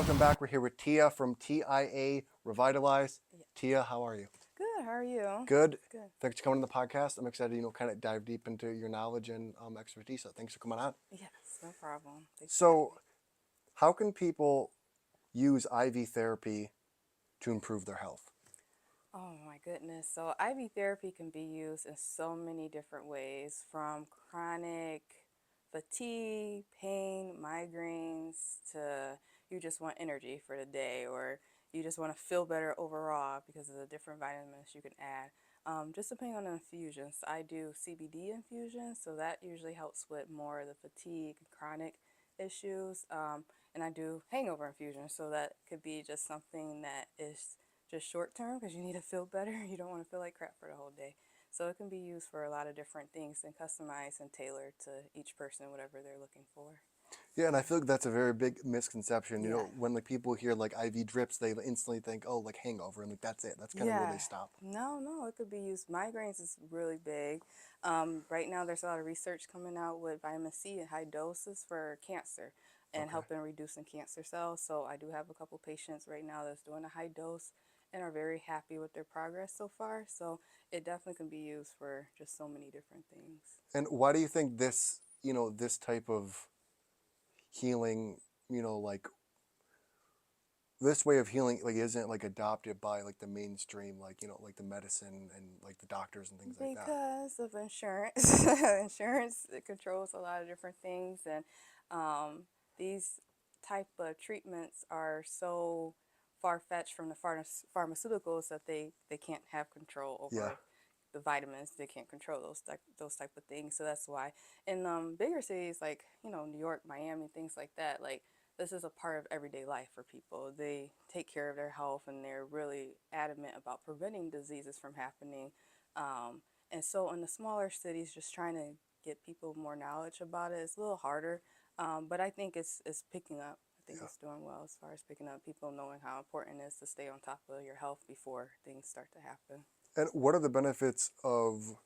welcome back. We're here with Tia from TIA Revitalize. Yeah. Tia, how are you? Good. How are you? Good. Good. Thanks for coming on the podcast. I'm excited, kind of dive deep into your knowledge and expertise. So thanks for coming on. Yes, no problem. Thanks for having So, me. how can people use IV therapy to improve their health? Oh my goodness. So IV therapy can be used in so many different ways, from chronic fatigue, pain, migraines, to you just want energy for the day, or you just want to feel better overall because of the different vitamins you can add. Just depending on the infusions. I do CBD infusions, so that usually helps with more of the fatigue and chronic issues. And I do hangover infusions, so that could be just something that is just short term because you need to feel better. You don't want to feel like crap for the whole day. So it can be used for a lot of different things and customized and tailored to each person, whatever they're looking for. Yeah, and I feel like that's a very big misconception. Yeah. When like people hear like IV drips, they instantly think, oh, like hangover, and like that's it. That's kind of where Yeah. they stop. No, it could be used. Migraines is really big. Right now, there's a lot of research coming out with vitamin C in high doses for cancer and Okay. helping reducing cancer cells. So I do have a couple patients right now that's doing a high dose and are very happy with their progress so far. So it definitely can be used for just so many different things. And why do you think this type of healing, like this way of healing like isn't like adopted by like the mainstream like the medicine and like the doctors and things like that? Because of insurance. Insurance, it controls a lot of different things, and um, these type of treatments are so far-fetched from the pharmaceuticals that they can't have control Yeah. over the vitamins. They can't control those type of things. So that's why in bigger cities like New York, Miami, things like that, like this is a part of everyday life for people. They take care of their health and they're really adamant about preventing diseases from happening. um, and so in the smaller cities, just trying to get people more knowledge about it is a little harder. But I think it's picking up. I think Yeah. it's doing well as far as picking up, people knowing how important it is to stay on top of your health before things start to happen. And what are the benefits of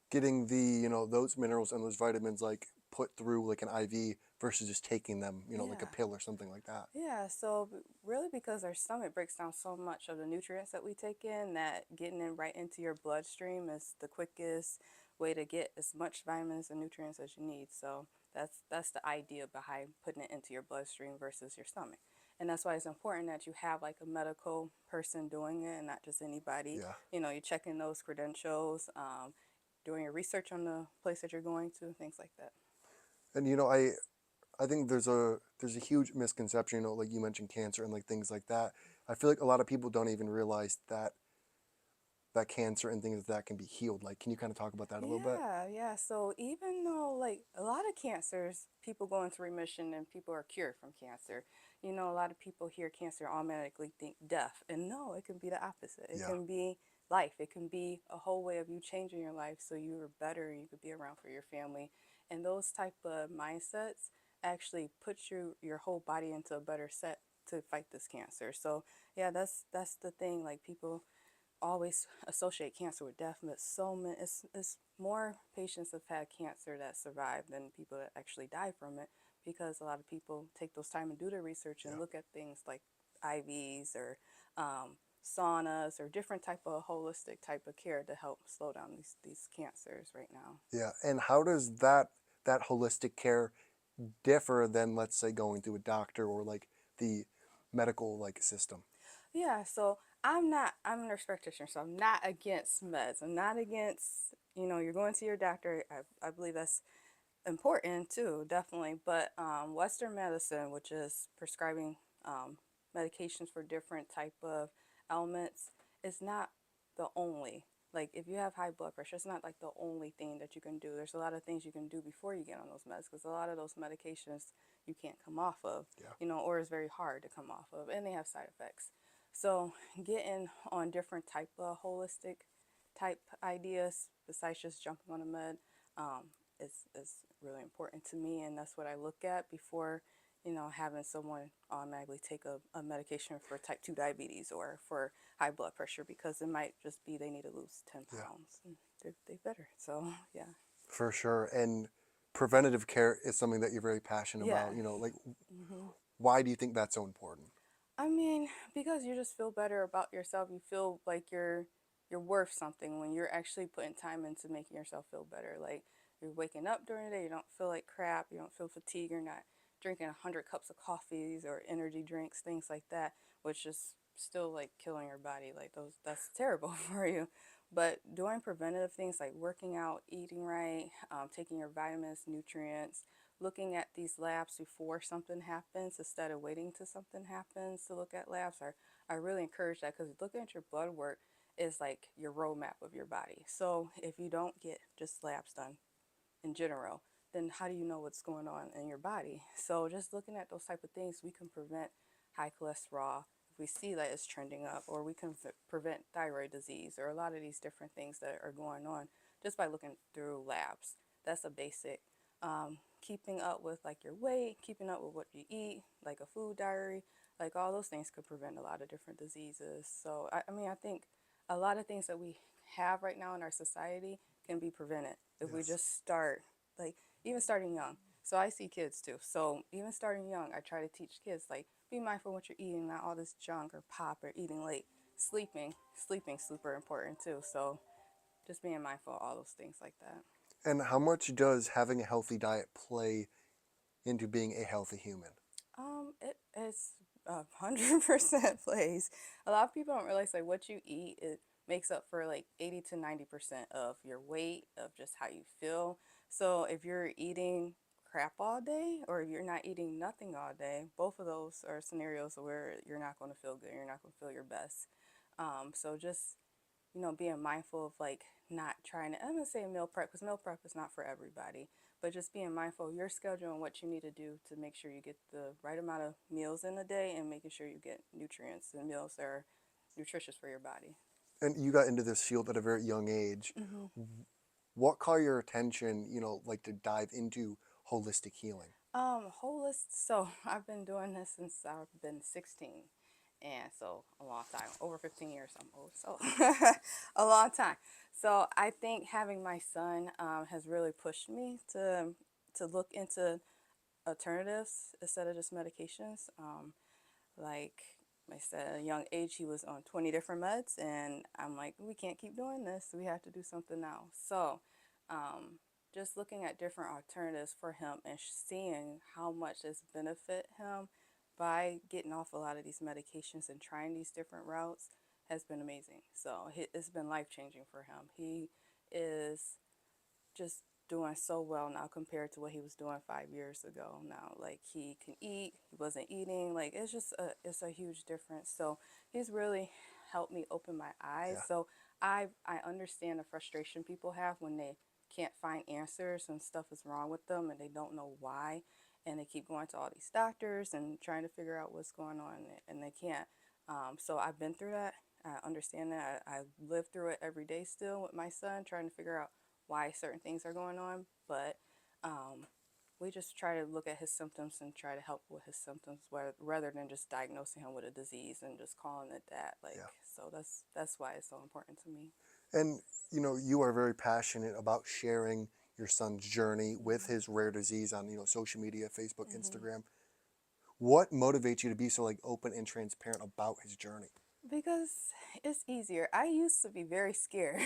getting the those minerals and those vitamins like put through like an IV versus just taking them like a Yeah. pill or something like that? Yeah, so really because our stomach breaks down so much of the nutrients that we take in, that getting it right into your bloodstream is the quickest way to get as much vitamins and nutrients as you need. So that's the idea behind putting it into your bloodstream versus your stomach. And that's why it's important that you have like a medical person doing it and not just anybody. Yeah. You're checking those credentials, doing your research on the place that you're going to, things like that. And I think there's a huge misconception, like you mentioned cancer and like things like that. I feel like a lot of people don't even realize that cancer and things like that can be healed. Like, can you kind of talk about that a little bit? Yeah. So even though like a lot of cancers, people go into remission and people are cured from cancer. A lot of people hear cancer automatically think death, and no, it can be the opposite. It Yeah. can be life. It can be a whole way of you changing your life so you are better and you could be around for your family. And those type of mindsets actually put your whole body into a better set to fight this cancer. So yeah, that's the thing. Like people always associate cancer with death, but so many, it's more patients have had cancer that survive than people that actually die from it, because a lot of people take those time and do their research and Yeah. look at things like IVs or saunas or different type of holistic type of care to help slow down these cancers right now. Yeah. And how does that holistic care differ than, let's say, going to a doctor or like the medical like system? Yeah, so I'm a nurse practitioner, so I'm not against meds. I'm not against, you're going to your doctor. I believe that's important too, definitely. But Western medicine, which is prescribing medications for different type of ailments, is not the only. Like if you have high blood pressure, it's not like the only thing that you can do. There's a lot of things you can do before you get on those meds, because a lot of those medications you can't come off of, Yeah. or it's very hard to come off of, and they have side effects. So getting on different type of holistic type ideas besides just jumping on a med, is really important to me, and that's what I look at before having someone automatically take a medication for type 2 diabetes or for high blood pressure, because it might just be they need to lose 10 Yeah. pounds and they better. So yeah. For sure. And preventative care is something that you're very passionate Yeah. about. Like, hmm why do you think that's so important? mean, because you just feel better about yourself. You feel like you're worth something when you're actually putting time into making yourself feel better. Like you're waking up during the day, you don't feel like crap, you don't feel fatigued, you're not drinking 100 cups of coffees or energy drinks, things like that, which is still like killing your body. Like those, that's terrible for you. But doing preventative things like working out, eating right, taking your vitamins, nutrients, looking at these labs before something happens instead of waiting till something happens to look at labs. I really encourage that because looking at your blood work is like your roadmap of your body. So if you don't get just labs done in general, then how do you know what's going on in your body? So just looking at those type of things, we can prevent high cholesterol if we see that it's trending up, or we can prevent thyroid disease, or a lot of these different things that are going on just by looking through labs. That's a basic. Keeping up with like your weight, keeping up with what you eat, like a food diary, like all those things could prevent a lot of different diseases. So I mean, I think a lot of things that we have right now in our society can be prevented if we Yes. just start, like even starting young. So I see kids too. So even starting young, I try to teach kids like be mindful of what you're eating, not all this junk or pop or eating late. Sleeping super important too. So just being mindful of all those things like that. And how much does having a healthy diet play into being a healthy human? It is 100% plays. A lot of people don't realize like what you eat, it makes up for like 80 to 90% of your weight, of just how you feel. So if you're eating crap all day, or if you're not eating nothing all day, both of those are scenarios where you're not going to feel good. You're not going to feel your best. So just being mindful of like not trying to, I'm gonna say meal prep because meal prep is not for everybody, but just being mindful of your schedule and what you need to do to make sure you get the right amount of meals in a day, and making sure you get nutrients and meals that are nutritious for your body. And you got into this field at a very young age. Hmm. What caught your attention, like to dive into holistic healing? Holist. So I've been doing this since I've been 16, and so a long time, over 15 years. I'm old, so a long time. So I think having my son has really pushed me to look into alternatives instead of just medications. Like I said, at a young age, he was on 20 different meds, and I'm like, we can't keep doing this. We have to do something now. So, just looking at different alternatives for him and seeing how much it's benefit him by getting off a lot of these medications and trying these different routes has been amazing. So it's been life changing for him. He is just doing so well now compared to what he was doing 5 years ago. Now like he can eat, he wasn't eating, like it's a huge difference. So he's really helped me open my eyes. Yeah. So I understand the frustration people have when they can't find answers and stuff is wrong with them and they don't know why, and they keep going to all these doctors and trying to figure out what's going on, and they can't. So I've been through that. I understand that. I live through it every day still with my son, trying to figure out why certain things are going on. But um, we just try to look at his symptoms and try to help with his symptoms, rather than just diagnosing him with a disease and just calling it that. Like, Yeah. so that's why it's so important to me. And you are very passionate about sharing your son's journey with Hmm. his rare disease on social media, Facebook, Hmm. Instagram. What motivates you to be so like open and transparent about his journey? Because it's easier. I used to be very scared.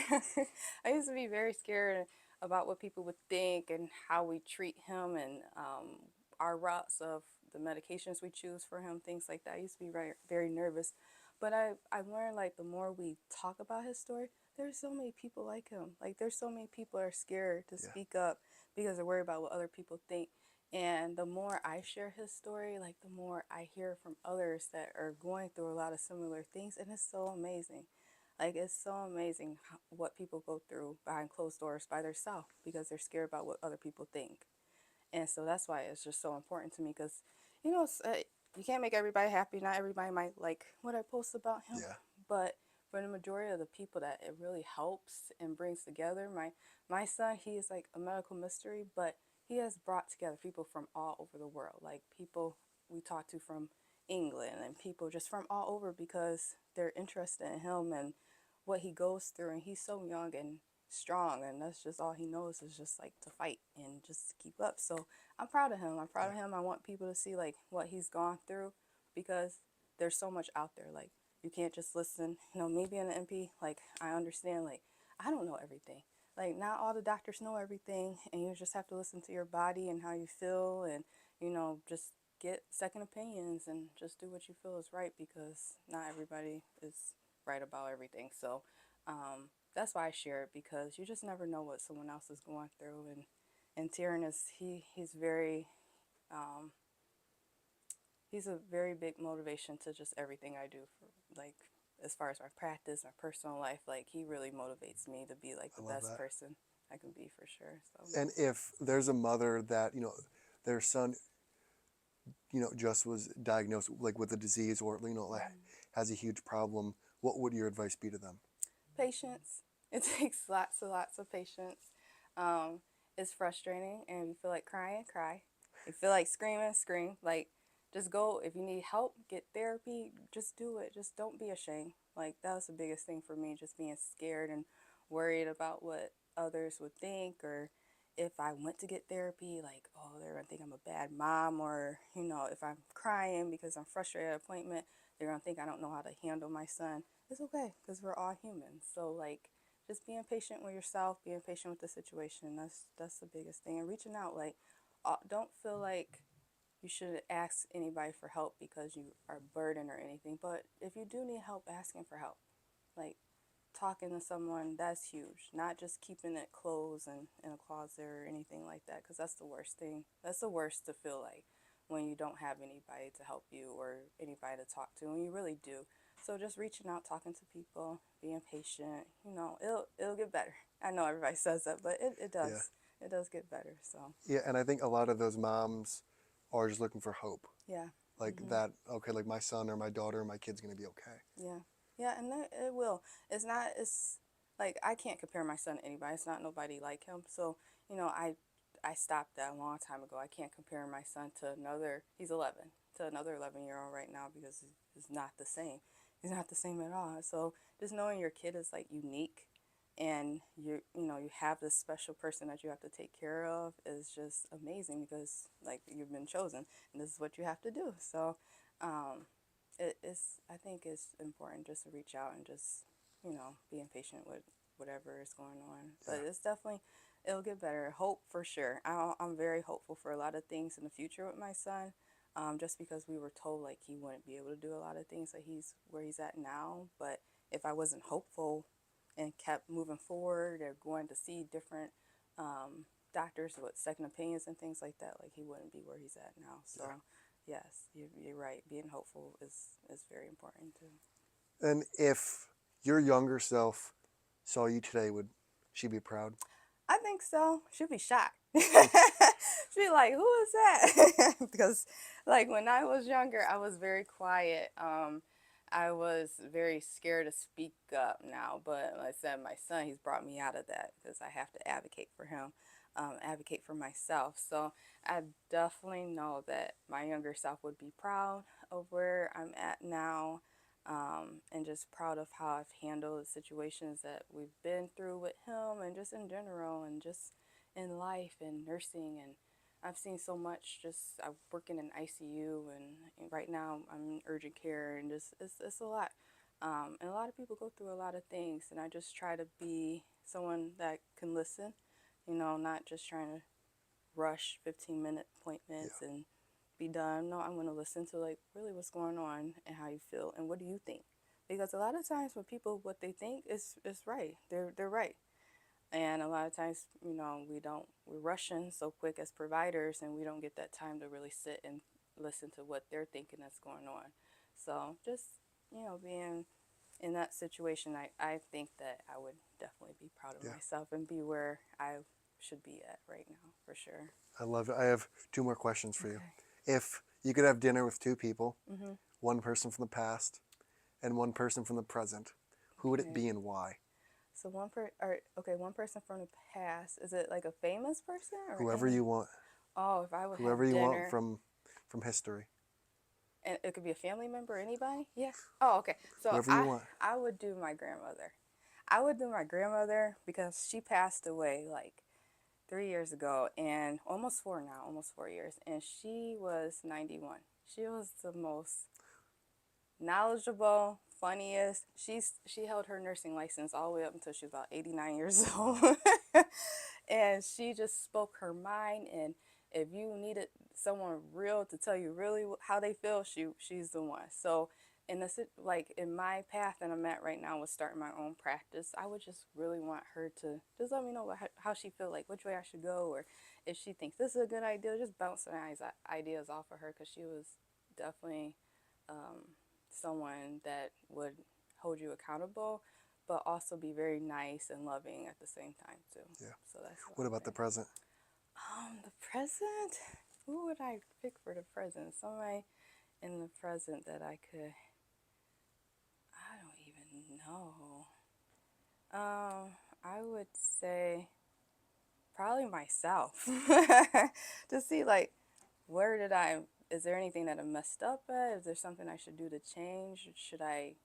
I used to be very scared about what people would think and how we treat him, and our routes of the medications we choose for him, things like that. I used to be very, very nervous. But I've learned like the more we talk about his story, there's so many people like him. Like there's so many people are scared to Yeah. speak up because they're worried about what other people think. And the more I share his story, like the more I hear from others that are going through a lot of similar things. And it's so amazing. Like it's so amazing what people go through behind closed doors by themselves because they're scared about what other people think. And so that's why it's just so important to me because, you can't make everybody happy. Not everybody might like what I post about him. Yeah. But for the majority of the people that it really helps and brings together, my son, he is like a medical mystery, but he has brought together people from all over the world. Like people we talk to from England and people just from all over because they're interested in him and what he goes through. And he's so young and strong, and that's just all he knows is just like to fight and just keep up. So I'm proud of him. I'm proud Yeah. of him. I want people to see like what he's gone through because there's so much out there. Like, you can't just listen. Me being an MP, like, I understand, like, I don't know everything. Like, not all the doctors know everything, and you just have to listen to your body and how you feel, and, just get second opinions and just do what you feel is right, because not everybody is right about everything. So, that's why I share it, because you just never know what someone else is going through. And Taryn is, he's very, um, he's a very big motivation to just everything I do, for, like, as far as my practice, my personal life. Like, he really motivates me to be like I the love best that. person I can be, for sure. So And if there's a mother that, their son, just was diagnosed like with a disease, or, like, has a huge problem, what would your advice be to them? patience. It takes lots and lots of patience. Um, it's frustrating, and if you feel like crying, cry. If you feel like screaming, scream. Like, just go. If you need help, get therapy. Just do it. Just don't be ashamed. Like, that was the biggest thing for me, just being scared and worried about what others would think, or if I went to get therapy, like, oh, they're gonna think I'm a bad mom, or if I'm crying because I'm frustrated at an appointment, they're gonna think I don't know how to handle my son. It's okay, because we're all humans. So, like, just being patient with yourself, being patient with the situation. That's the biggest thing. And reaching out, like, don't feel like you should ask anybody for help because you are burdened or anything. But if you do need help, asking for help, like, talking to someone, that's huge. Not just keeping it closed and in a closet or anything like that, because that's the worst thing. That's the worst to feel like, when you don't have anybody to help you or anybody to talk to, and you really do. So just reaching out, talking to people, being patient, it'll get better. I know everybody says that, but it Yeah. does. It does get better. So Yeah, and I think a lot of those moms are just looking for hope. yeah. Like Mhm. that, okay, like my son or my daughter or my kid's going to be okay. Yeah. Yeah, and it will. It's not, it's like, I can't compare my son to anybody. It's not nobody like him. So, I stopped that a long time ago. I can't compare my son to another, he's 11, to another 11-year-old right now, because he's not the same. He's not the same at all. So, just knowing your kid is, like, unique, and you have this special person that you have to take care of, is just amazing, because, like, you've been chosen, and this is what you have to do. So, um it's I think it's important just to reach out and just being patient with whatever is going on. But Yeah. it's definitely, it'll get better. Hope, for sure. I'm very hopeful for a lot of things in the future with my son. Just because we were told, like, he wouldn't be able to do a lot of things that he's where he's at now. But if I wasn't hopeful and kept moving forward, or going to see different um, doctors with second opinions and things like that, like, he wouldn't be where he's at now. Yeah. So yes, you're right. Being hopeful is very important too. And if your younger self saw you today, would she be proud? I think so. She'll be shocked. She'll be like, "Who is that?" Because, like, when I was younger, I was very quiet. I was very scared to speak up now. But like I said, my son, he's brought me out of that, because I have to advocate for him, advocate for myself. So I definitely know that my younger self would be proud of where I'm at now, and just proud of how I've handled the situations that we've been through with him, and just in general, and just in life and nursing. And I've seen so much. Just, I'm working in ICU, and right now I'm in urgent care, and just it's a lot. And a lot of people go through a lot of things, and I just try to be someone that can listen, not just trying to rush 15-minute appointments Yeah. and be done. No, I'm going to listen to, like, really what's going on and how you feel and what do you think. Because a lot of times when people, what they think is right. They're right. And a lot of times, we're rushing so quick as providers, and we don't get that time to really sit and listen to what they're thinking that's going on. So just, being in that situation, I think that I would definitely be proud of Yeah. myself and be where I should be at right now, for sure. I love it. I have two more questions for you. Okay. If you could have dinner with two people, Mm-hmm. one person from the past and one person from the present, who would it be Okay. and why? So one person from the past. Is it like a famous person or Whoever any? you want. Oh, if I would Whoever have you want dinner, from history. and it could be a family member, anybody. Yeah. Oh, okay. So Whoever you I want. I would do my grandmother. I would do my grandmother, because she passed away like 3 years ago, and almost 4 now, almost 4 years, and she was 91. She was the most knowledgeable, funniest. She held her nursing license all the way up until she was about 89 years old. Wow. And she just spoke her mind, and if you needed someone real to tell you really how they feel, she's the one. So in the like in my path that I'm at right now with starting my own practice, I would just really want her to just let me know how she feel, like which way I should go, or if she thinks this is a good idea, just bouncing ideas off of her, because she was definitely someone that would hold you accountable, but also be very nice and loving at the same time too. Yeah. So that's who What I'm about the with. present? The present. Who would I pick for the present? Somebody in the present that I could. I don't even know. I would say probably myself. To see like where did I. Is there anything that I messed up at? Is there something I should do to change? Should I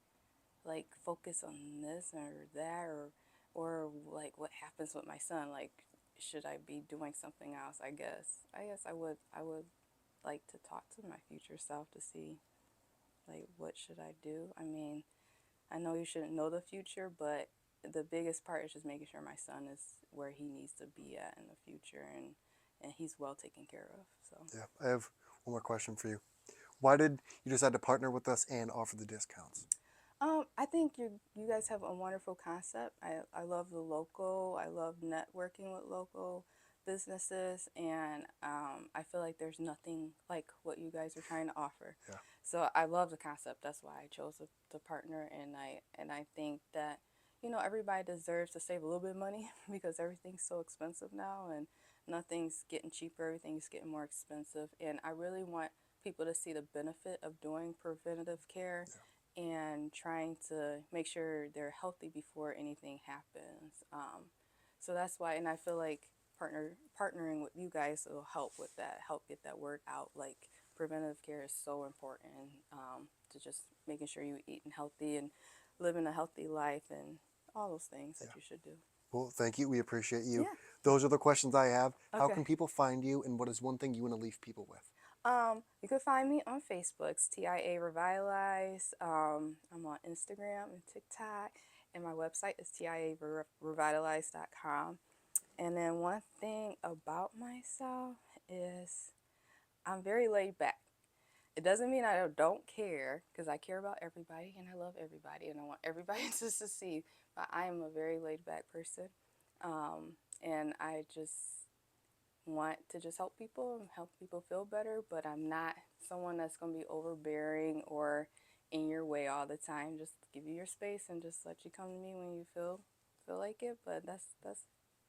like focus on this or that, or like what happens with my son, like should I be doing something else? I guess I would like to talk to my future self to see like what should I do. I mean, I know you shouldn't know the future, but the biggest part is just making sure my son is where he needs to be at in the future, and he's well taken care of. So Yeah. I have one more question for you. Why did you decide to partner with us and offer the discounts? I think you guys have a wonderful concept. I love the local. I love networking with local businesses, and I feel like there's nothing like what you guys are trying to offer. Yeah. So I love the concept. That's why I chose to partner, and I think that everybody deserves to save a little bit of money because everything's so expensive now, and nothing's getting cheaper. Everything's getting more expensive, and I really want people to see the benefit of doing preventative care and trying to make sure they're healthy before anything happens. So that's why, and I feel like partnering with you guys will help with that, help get that word out. Like preventative care is so important, to just making sure you eating healthy and living a healthy life and all those things that Yeah. you should do. Well, thank you. We appreciate you. Yeah. Those are the questions I have. How Okay. can people find you, and what is one thing you want to leave people with? You can find me on Facebook. It's TIA Revitalize. I'm on Instagram and TikTok, and my website is tiarevitalize.com. And then one thing about myself is I'm very laid back. It doesn't mean I don't care, because I care about everybody and I love everybody and I want everybody to succeed. But I am a very laid back person, and I just want to just help people and help people feel better, but I'm not someone that's going to be overbearing or in your way all the time. Just give you your space and just let you come to me when you feel like it. But that's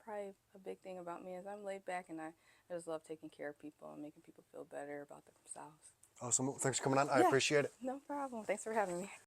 probably a big thing about me is I'm laid back, and I just love taking care of people and making people feel better about themselves. Awesome. Thanks for coming on. I Yeah, appreciate it. no problem. Thanks for having me.